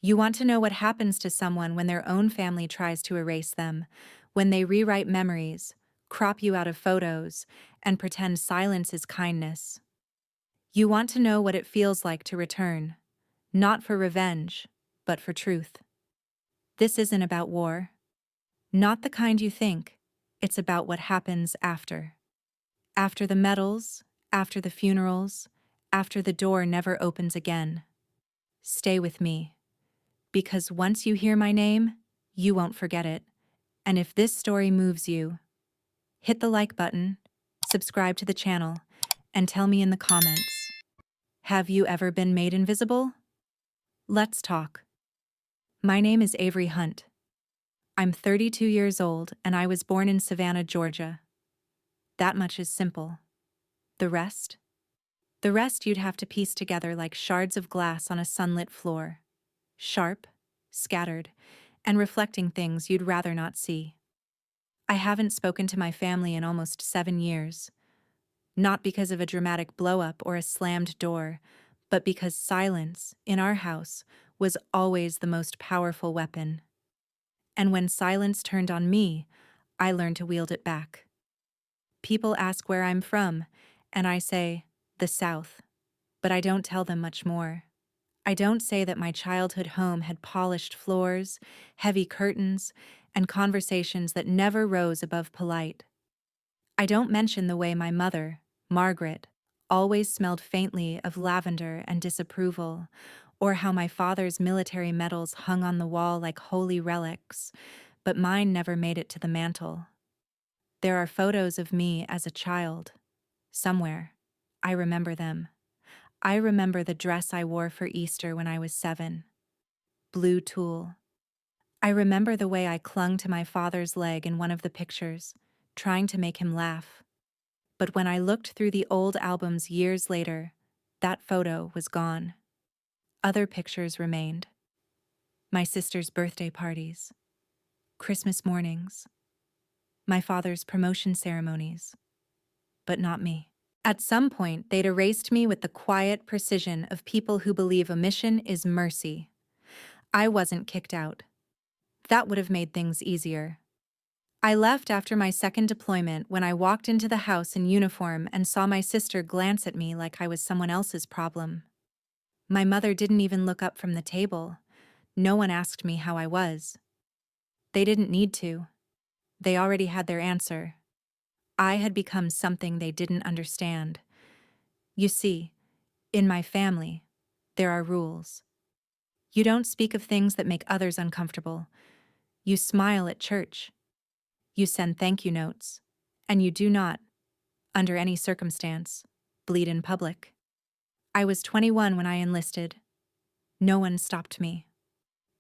You want to know what happens to someone when their own family tries to erase them, when they rewrite memories, crop you out of photos, and pretend silence is kindness. You want to know what it feels like to return, not for revenge, but for truth. This isn't about war. Not the kind you think. It's about what happens after. After the medals, after the funerals, after the door never opens again. Stay with me. Because once you hear my name, you won't forget it. And if this story moves you, hit the like button, subscribe to the channel, and tell me in the comments, have you ever been made invisible? Let's talk. My name is Avery Hunt. I'm 32 years old and I was born in Savannah, Georgia. That much is simple. The rest? The rest you'd have to piece together like shards of glass on a sunlit floor. Sharp, scattered, and reflecting things you'd rather not see. I haven't spoken to my family in almost 7 years. Not because of a dramatic blow-up or a slammed door, but because silence, in our house, was always the most powerful weapon. And when silence turned on me, I learned to wield it back. People ask where I'm from, and I say, the South. But I don't tell them much more. I don't say that my childhood home had polished floors, heavy curtains, and conversations that never rose above polite. I don't mention the way my mother, Margaret, always smelled faintly of lavender and disapproval, or how my father's military medals hung on the wall like holy relics, but mine never made it to the mantel. There are photos of me as a child. Somewhere. I remember them. I remember the dress I wore for Easter when I was 7. Blue tulle. I remember the way I clung to my father's leg in one of the pictures, trying to make him laugh. But when I looked through the old albums years later, that photo was gone. Other pictures remained. My sister's birthday parties, Christmas mornings, my father's promotion ceremonies, but not me. At some point, they'd erased me with the quiet precision of people who believe omission is mercy. I wasn't kicked out. That would have made things easier. I left after my second deployment when I walked into the house in uniform and saw my sister glance at me like I was someone else's problem. My mother didn't even look up from the table. No one asked me how I was. They didn't need to. They already had their answer. I had become something they didn't understand. You see, in my family, there are rules. You don't speak of things that make others uncomfortable. You smile at church. You send thank you notes. And you do not, under any circumstance, bleed in public. I was 21 when I enlisted. No one stopped me.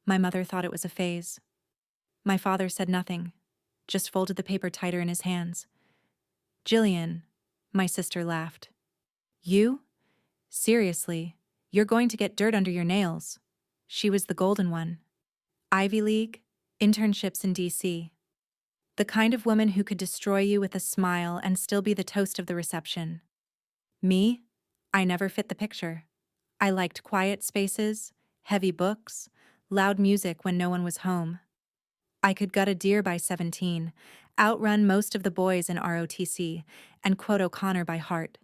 My mother thought it was a phase. My father said nothing, just folded the paper tighter in his hands. Jillian, my sister laughed. You? Seriously, you're going to get dirt under your nails. She was the golden one. Ivy League, internships in DC. The kind of woman who could destroy you with a smile and still be the toast of the reception. Me? I never fit the picture. I liked quiet spaces, heavy books, loud music when no one was home. I could gut a deer by 17, outrun most of the boys in ROTC, and quote O'Connor by heart.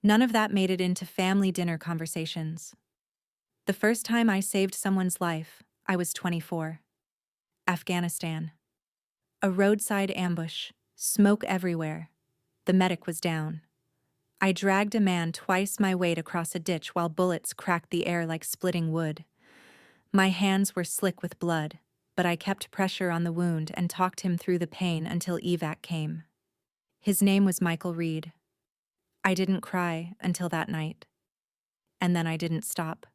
None of that made it into family dinner conversations. The first time I saved someone's life, I was 24. Afghanistan. A roadside ambush, smoke everywhere. The medic was down. I dragged a man twice my weight across a ditch while bullets cracked the air like splitting wood. My hands were slick with blood, but I kept pressure on the wound and talked him through the pain until evac came. His name was Michael Reed. I didn't cry until that night. And then I didn't stop.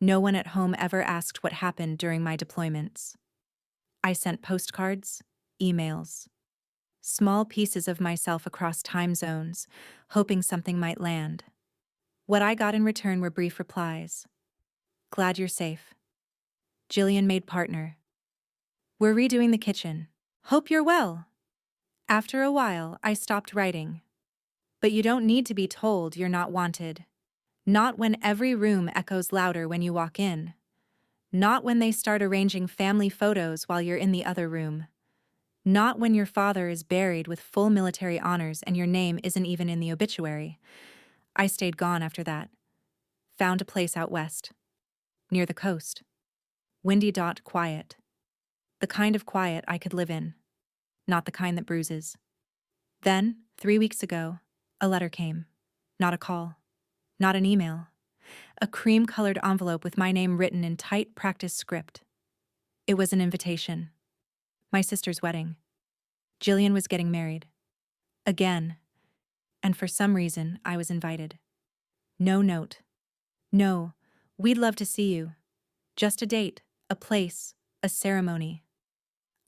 No one at home ever asked what happened during my deployments. I sent postcards, emails, small pieces of myself across time zones, hoping something might land. What I got in return were brief replies. Glad you're safe. Jillian made partner. We're redoing the kitchen. Hope you're well. After a while, I stopped writing. But you don't need to be told you're not wanted. Not when every room echoes louder when you walk in. Not when they start arranging family photos while you're in the other room. Not when your father is buried with full military honors and your name isn't even in the obituary. I stayed gone after that. Found a place out west, near the coast. Windy, quiet. The kind of quiet I could live in, not the kind that bruises. Then, 3 weeks ago, a letter came. Not a call. Not an email. A cream-colored envelope with my name written in tight practice script. It was an invitation. My sister's wedding. Jillian was getting married. Again. And for some reason, I was invited. No note. No, we'd love to see you. Just a date, a place, a ceremony.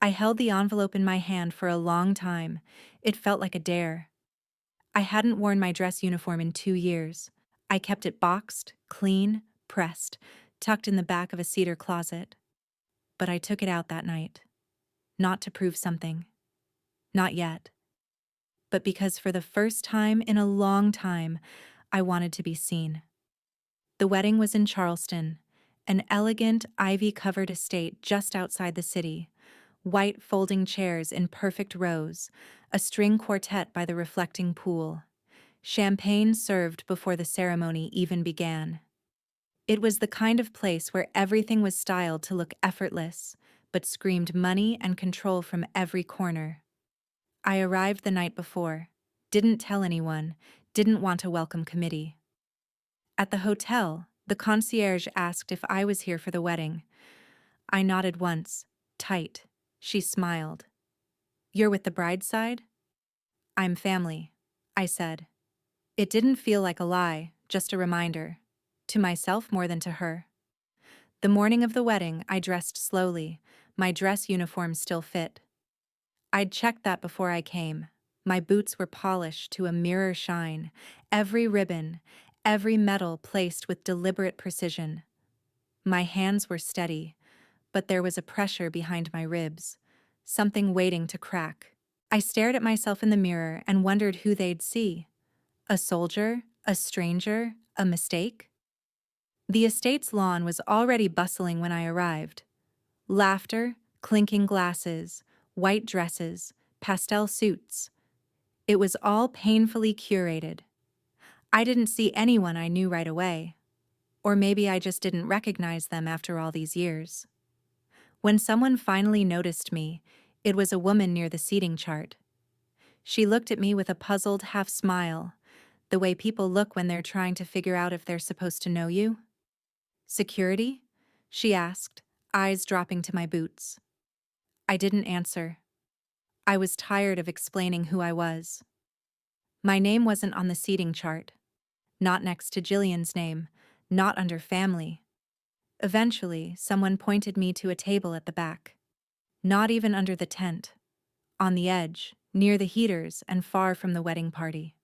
I held the envelope in my hand for a long time. It felt like a dare. I hadn't worn my dress uniform in 2 years. I kept it boxed, clean, pressed, tucked in the back of a cedar closet. But I took it out that night. Not to prove something. Not yet. But because for the first time in a long time, I wanted to be seen. The wedding was in Charleston, an elegant, ivy-covered estate just outside the city. White folding chairs in perfect rows, a string quartet by the reflecting pool. Champagne served before the ceremony even began. It was the kind of place where everything was styled to look effortless, but screamed money and control from every corner. I arrived the night before, didn't tell anyone, didn't want a welcome committee. At the hotel, the concierge asked if I was here for the wedding. I nodded once, tight. She smiled. "You're with the bride's side?" "I'm family," I said. It didn't feel like a lie, just a reminder. To myself more than to her. The morning of the wedding, I dressed slowly, my dress uniform still fit. I'd checked that before I came. My boots were polished to a mirror shine, every ribbon, every metal placed with deliberate precision. My hands were steady, but there was a pressure behind my ribs, something waiting to crack. I stared at myself in the mirror and wondered who they'd see. A soldier? A stranger? A mistake? The estate's lawn was already bustling when I arrived. Laughter, clinking glasses, white dresses, pastel suits. It was all painfully curated. I didn't see anyone I knew right away. Or maybe I just didn't recognize them after all these years. When someone finally noticed me, it was a woman near the seating chart. She looked at me with a puzzled half smile, the way people look when they're trying to figure out if they're supposed to know you. "Security?" she asked, eyes dropping to my boots. I didn't answer. I was tired of explaining who I was. My name wasn't on the seating chart. Not next to Jillian's name, not under family. Eventually, someone pointed me to a table at the back. Not even under the tent. On the edge, near the heaters and far from the wedding party.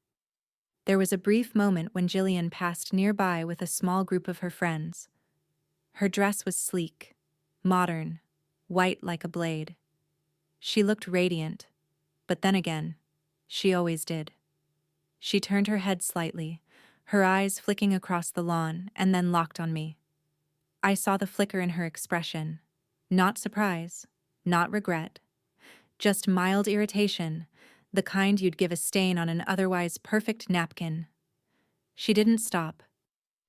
There was a brief moment when Jillian passed nearby with a small group of her friends. Her dress was sleek, modern, white like a blade. She looked radiant, but then again, she always did. She turned her head slightly, her eyes flicking across the lawn, and then locked on me. I saw the flicker in her expression. Not surprise, not regret, just mild irritation, the kind you'd give a stain on an otherwise perfect napkin. She didn't stop.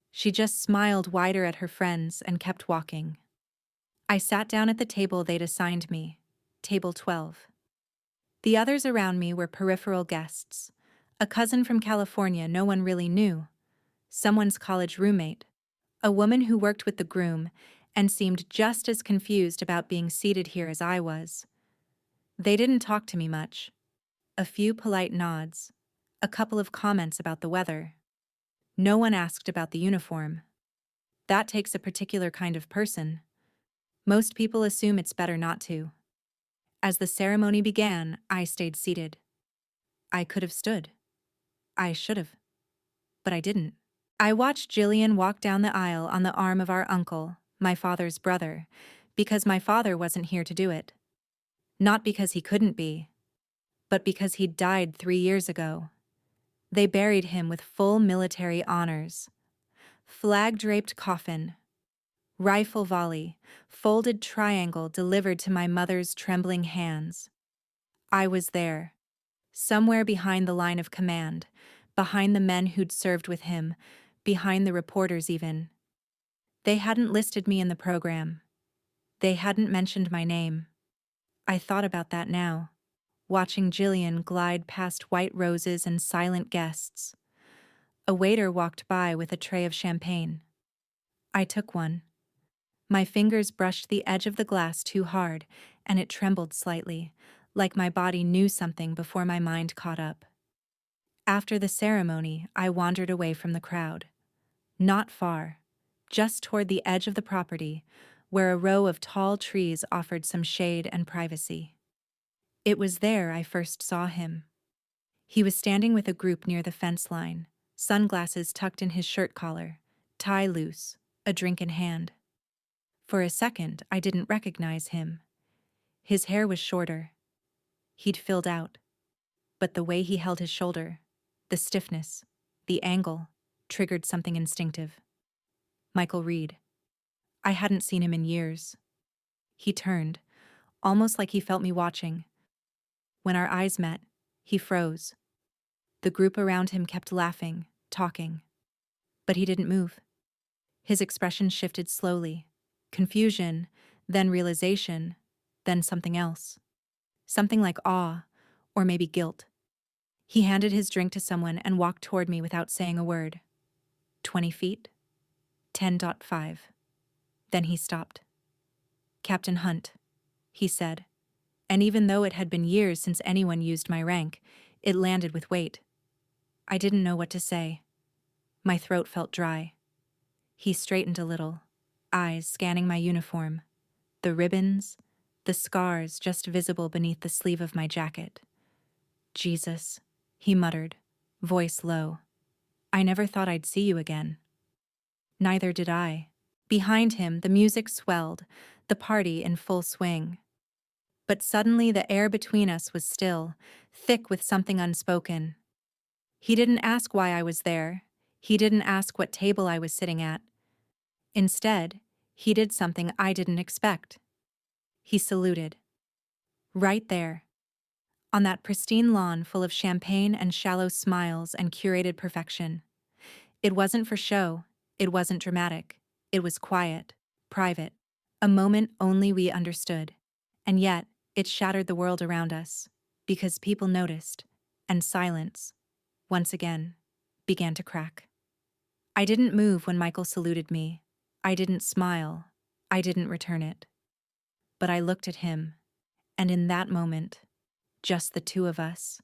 She just smiled wider at her friends and kept walking. I sat down at the table they'd assigned me, table 12. The others around me were peripheral guests. A cousin from California no one really knew, someone's college roommate, a woman who worked with the groom and seemed just as confused about being seated here as I was. They didn't talk to me much. A few polite nods, a couple of comments about the weather. No one asked about the uniform. That takes a particular kind of person. Most people assume it's better not to. As the ceremony began, I stayed seated. I could have stood. I should have. But I didn't. I watched Jillian walk down the aisle on the arm of our uncle, my father's brother, because my father wasn't here to do it. Not because he couldn't be, but because he'd died 3 years ago. They buried him with full military honors. Flag-draped coffin. Rifle volley, folded triangle delivered to my mother's trembling hands. I was there, somewhere behind the line of command, behind the men who'd served with him, behind the reporters even. They hadn't listed me in the program. They hadn't mentioned my name. I thought about that now, watching Jillian glide past white roses and silent guests. A waiter walked by with a tray of champagne. I took one. My fingers brushed the edge of the glass too hard, and it trembled slightly, like my body knew something before my mind caught up. After the ceremony, I wandered away from the crowd. Not far, just toward the edge of the property, where a row of tall trees offered some shade and privacy. It was there I first saw him. He was standing with a group near the fence line, sunglasses tucked in his shirt collar, tie loose, a drink in hand. For a second, I didn't recognize him. His hair was shorter. He'd filled out. But the way he held his shoulder, the stiffness, the angle, triggered something instinctive. Michael Reed. I hadn't seen him in years. He turned, almost like he felt me watching. When our eyes met, he froze. The group around him kept laughing, talking. But he didn't move. His expression shifted slowly. Confusion, then realization, then something else. Something like awe, or maybe guilt. He handed his drink to someone and walked toward me without saying a word. 20 feet? 10.5. Then he stopped. "Captain Hunt," he said, and even though it had been years since anyone used my rank, it landed with weight. I didn't know what to say. My throat felt dry. He straightened a little, eyes scanning my uniform, the ribbons, the scars just visible beneath the sleeve of my jacket. "Jesus," he muttered, voice low. "I never thought I'd see you again." Neither did I. Behind him, the music swelled, the party in full swing. But suddenly the air between us was still, thick with something unspoken. He didn't ask why I was there. He didn't ask what table I was sitting at. Instead, he did something I didn't expect. He saluted. Right there. On that pristine lawn full of champagne and shallow smiles and curated perfection. It wasn't for show. It wasn't dramatic. It was quiet, private, a moment only we understood. And yet, it shattered the world around us, because people noticed, and silence, once again, began to crack. I didn't move when Michael saluted me. I didn't smile. I didn't return it. But I looked at him, and in that moment, just the two of us,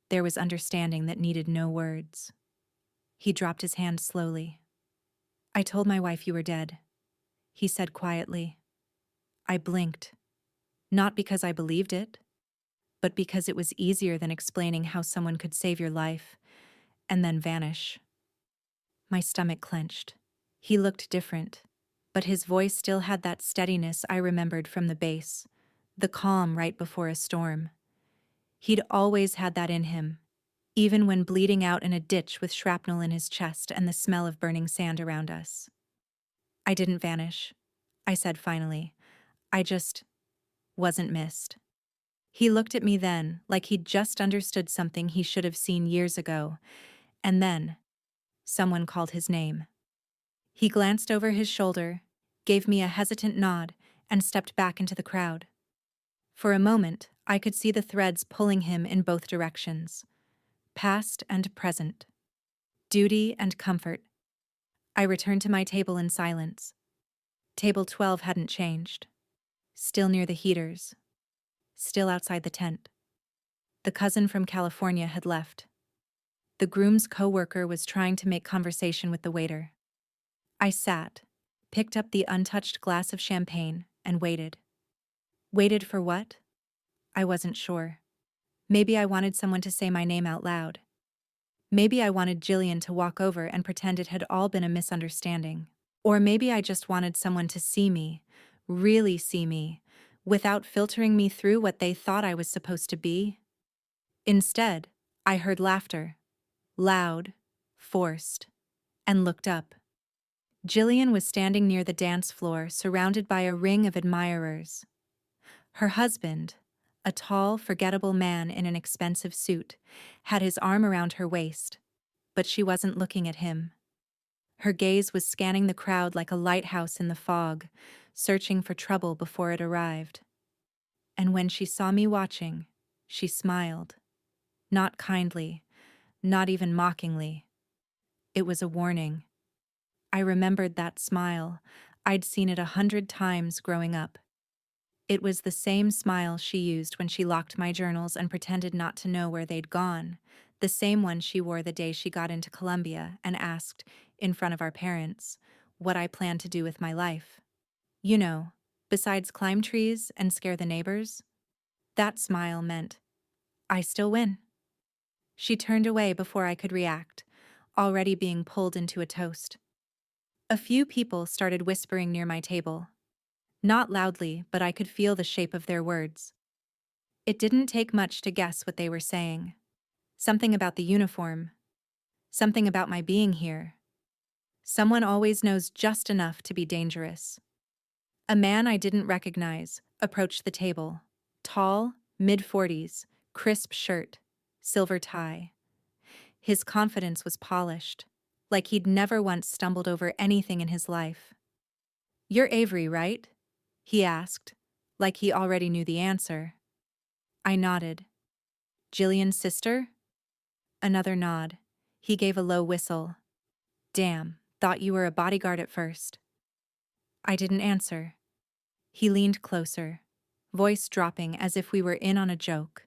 there was understanding that needed no words. He dropped his hand slowly. "I told my wife you were dead," he said quietly. I blinked, not because I believed it, but because it was easier than explaining how someone could save your life and then vanish. My stomach clenched. He looked different, but his voice still had that steadiness I remembered from the base, the calm right before a storm. He'd always had that in him, even when bleeding out in a ditch with shrapnel in his chest and the smell of burning sand around us. "I didn't vanish," I said finally. "I just wasn't missed." He looked at me then, like he'd just understood something he should have seen years ago, and then someone called his name. He glanced over his shoulder, gave me a hesitant nod, and stepped back into the crowd. For a moment, I could see the threads pulling him in both directions, past and present, duty and comfort. I returned to my table in silence. Table 12 hadn't changed. Still near the heaters. Still outside the tent. The cousin from California had left. The groom's co-worker was trying to make conversation with the waiter. I sat, picked up the untouched glass of champagne, and waited. Waited for what? I wasn't sure. Maybe I wanted someone to say my name out loud. Maybe I wanted Jillian to walk over and pretend it had all been a misunderstanding. Or maybe I just wanted someone to see me, really see me, without filtering me through what they thought I was supposed to be. Instead, I heard laughter, loud, forced, and looked up. Jillian was standing near the dance floor, surrounded by a ring of admirers. Her husband, a tall, forgettable man in an expensive suit, had his arm around her waist, but she wasn't looking at him. Her gaze was scanning the crowd like a lighthouse in the fog, searching for trouble before it arrived. And when she saw me watching, she smiled. Not kindly, not even mockingly. It was a warning. I remembered that smile. I'd seen it 100 times growing up. It was the same smile she used when she locked my journals and pretended not to know where they'd gone, the same one she wore the day she got into Columbia and asked, in front of our parents, what I planned to do with my life. You know, besides climb trees and scare the neighbors. That smile meant, I still win. She turned away before I could react, already being pulled into a toast. A few people started whispering near my table. Not loudly, but I could feel the shape of their words. It didn't take much to guess what they were saying. Something about the uniform. Something about my being here. Someone always knows just enough to be dangerous. A man I didn't recognize approached the table. Tall, mid-40s, crisp shirt, silver tie. His confidence was polished, like he'd never once stumbled over anything in his life. "You're Avery, right?" he asked, like he already knew the answer. I nodded. "Jillian's sister?" Another nod. He gave a low whistle. "Damn, thought you were a bodyguard at first." I didn't answer. He leaned closer, voice dropping as if we were in on a joke.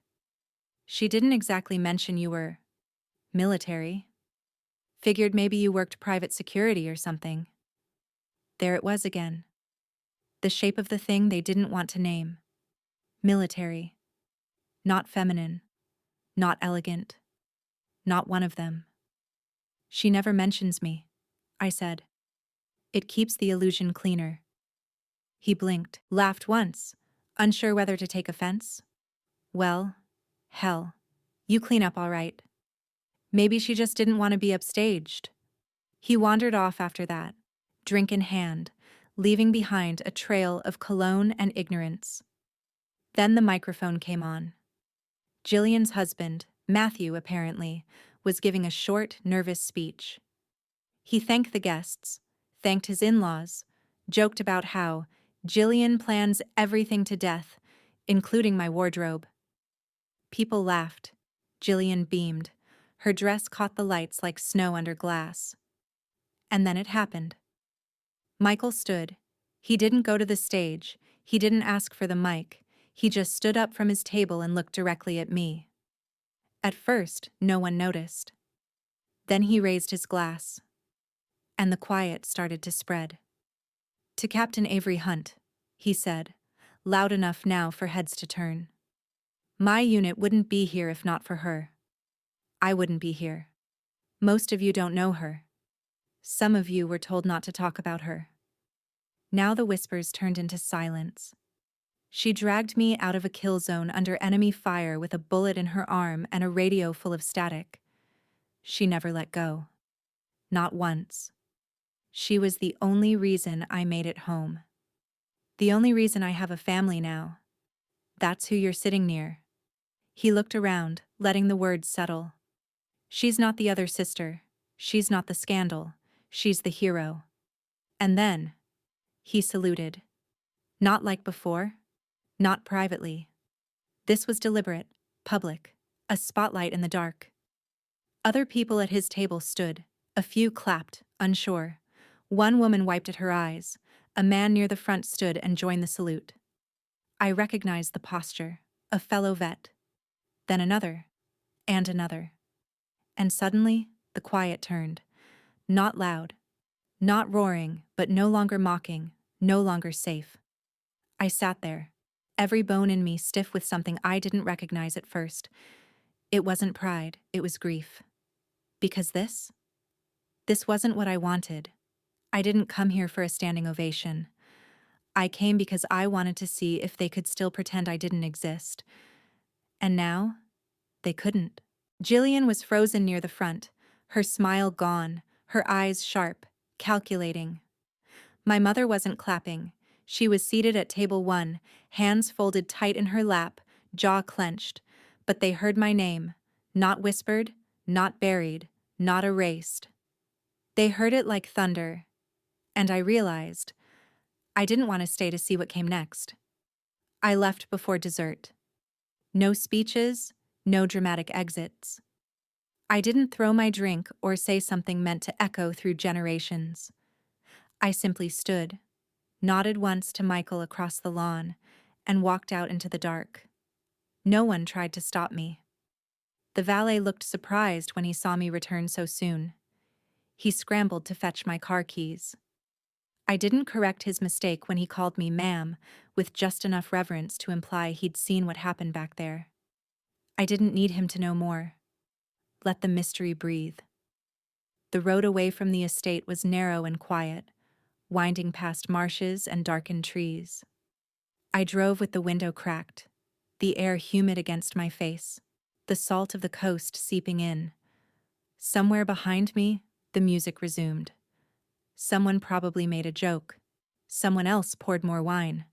"She didn't exactly mention you were military. Figured maybe you worked private security or something." There it was again. The shape of the thing they didn't want to name. Military. Not feminine. Not elegant. Not one of them. "She never mentions me," I said. "It keeps the illusion cleaner." He blinked, laughed once, unsure whether to take offense. "Well, hell, you clean up all right. Maybe she just didn't want to be upstaged." He wandered off after that, drink in hand, leaving behind a trail of cologne and ignorance. Then the microphone came on. Jillian's husband, Matthew apparently, was giving a short, nervous speech. He thanked the guests, thanked his in-laws, joked about how Jillian plans everything to death, including my wardrobe. People laughed. Jillian beamed. Her dress caught the lights like snow under glass. And then it happened. Michael stood. He didn't go to the stage. He didn't ask for the mic. He just stood up from his table and looked directly at me. At first, no one noticed. Then he raised his glass. And the quiet started to spread. "To Captain Avery Hunt," he said, loud enough now for heads to turn. "My unit wouldn't be here if not for her. I wouldn't be here. Most of you don't know her. Some of you were told not to talk about her." Now the whispers turned into silence. She dragged me out of a kill zone under enemy fire with a bullet in her arm and a radio full of static. She never let go. Not once. She was the only reason I made it home. The only reason I have a family now. That's who you're sitting near. He looked around, letting the words settle. "She's not the other sister. She's not the scandal. She's the hero." And then, he saluted. Not like before. Not privately. This was deliberate, public, a spotlight in the dark. Other people at his table stood. A few clapped, unsure. One woman wiped at her eyes. A man near the front stood and joined the salute. I recognized the posture. A fellow vet. Then another. And another. And suddenly, the quiet turned. Not loud. Not roaring, but no longer mocking, no longer safe. I sat there, every bone in me stiff with something I didn't recognize at first. It wasn't pride, it was grief. Because this wasn't what I wanted. I didn't come here for a standing ovation. I came because I wanted to see if they could still pretend I didn't exist. And now, they couldn't. Jillian was frozen near the front, her smile gone, her eyes sharp, calculating, My mother wasn't clapping. She was seated at table 1, hands folded tight in her lap, jaw clenched. But they heard my name. Not whispered, not buried, not erased. They heard it like thunder. And I realized I didn't want to stay to see what came next. I left before dessert. No speeches, no dramatic exits. I didn't throw my drink or say something meant to echo through generations. I simply stood, nodded once to Michael across the lawn, and walked out into the dark. No one tried to stop me. The valet looked surprised when he saw me return so soon. He scrambled to fetch my car keys. I didn't correct his mistake when he called me ma'am, with just enough reverence to imply he'd seen what happened back there. I didn't need him to know more. Let the mystery breathe. The road away from the estate was narrow and quiet, winding past marshes and darkened trees. I drove with the window cracked, the air humid against my face, the salt of the coast seeping in. Somewhere behind me, the music resumed. Someone probably made a joke. Someone else poured more wine.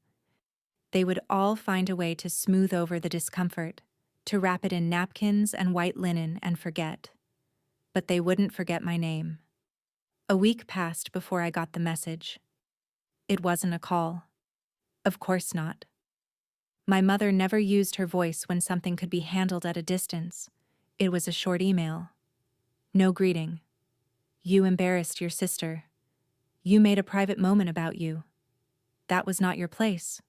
They would all find a way to smooth over the discomfort, to wrap it in napkins and white linen and forget. But they wouldn't forget my name. A week passed before I got the message. It wasn't a call. Of course not. My mother never used her voice when something could be handled at a distance. It was a short email. No greeting. You embarrassed your sister. You made a private moment about you. That was not your place.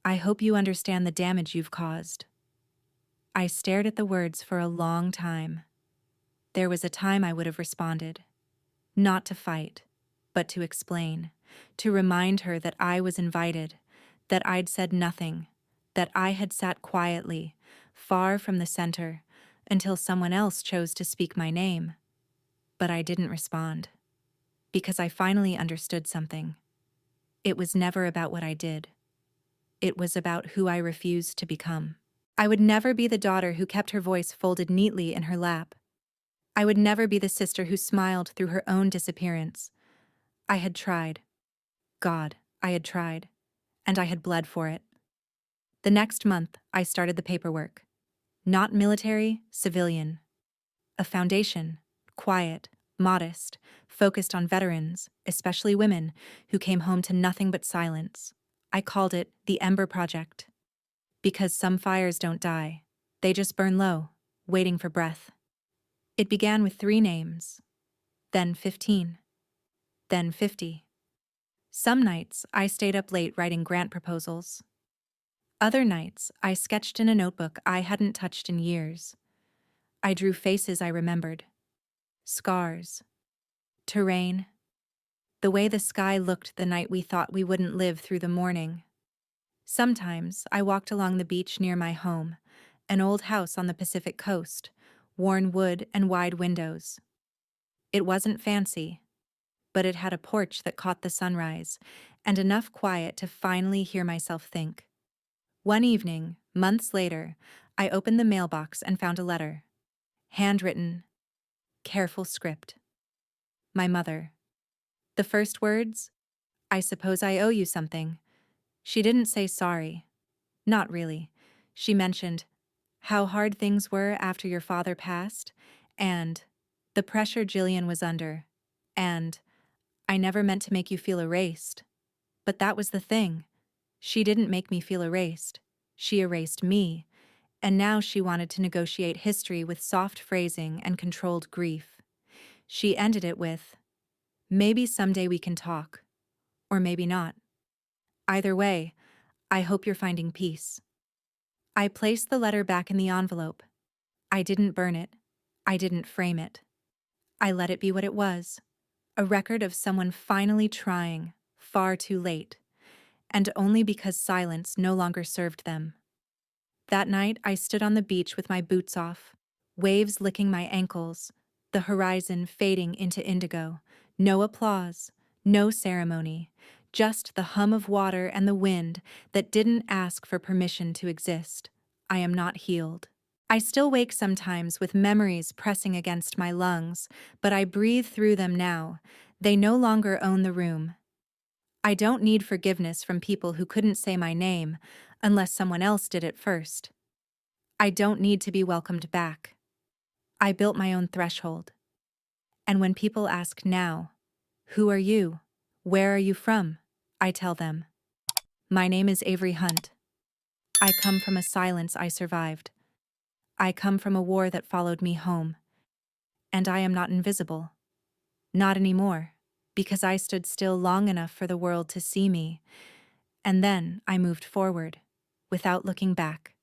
I hope you understand the damage you've caused. I stared at the words for a long time. There was a time I would have responded. Not to fight, but to explain, to remind her that I was invited, that I'd said nothing, that I had sat quietly, far from the center, until someone else chose to speak my name. But I didn't respond, because I finally understood something. It was never about what I did. It was about who I refused to become. I would never be the daughter who kept her voice folded neatly in her lap. I would never be the sister who smiled through her own disappearance. I had tried. God, I had tried. And I had bled for it. The next month, I started the paperwork. Not military, civilian. A foundation, quiet, modest, focused on veterans, especially women, who came home to nothing but silence. I called it the Ember Project. Because some fires don't die. They just burn low, waiting for breath. It began with 3 names. Then 15. Then 50. Some nights, I stayed up late writing grant proposals. Other nights, I sketched in a notebook I hadn't touched in years. I drew faces I remembered. Scars. Terrain. The way the sky looked the night we thought we wouldn't live through the morning. Sometimes, I walked along the beach near my home, an old house on the Pacific coast, worn wood and wide windows. It wasn't fancy, but it had a porch that caught the sunrise, and enough quiet to finally hear myself think. One evening, months later, I opened the mailbox and found a letter. Handwritten, careful script. My mother. The first words, "I suppose I owe you something." She didn't say sorry. Not really. She mentioned how hard things were after your father passed, and the pressure Jillian was under, and I never meant to make you feel erased. But that was the thing. She didn't make me feel erased. She erased me, and now she wanted to negotiate history with soft phrasing and controlled grief. She ended it with, "Maybe someday we can talk. Or maybe not. Either way, I hope you're finding peace." I placed the letter back in the envelope. I didn't burn it. I didn't frame it. I let it be what it was. A record of someone finally trying, far too late, and only because silence no longer served them. That night, I stood on the beach with my boots off, waves licking my ankles, the horizon fading into indigo. No applause, no ceremony, just the hum of water and the wind that didn't ask for permission to exist. I am not healed. I still wake sometimes with memories pressing against my lungs, but I breathe through them now. They no longer own the room. I don't need forgiveness from people who couldn't say my name unless someone else did it first. I don't need to be welcomed back. I built my own threshold. And when people ask now, "Who are you? Where are you from?" I tell them, "My name is Avery Hunt. I come from a silence I survived. I come from a war that followed me home. And I am not invisible. Not anymore, because I stood still long enough for the world to see me. And then I moved forward, without looking back."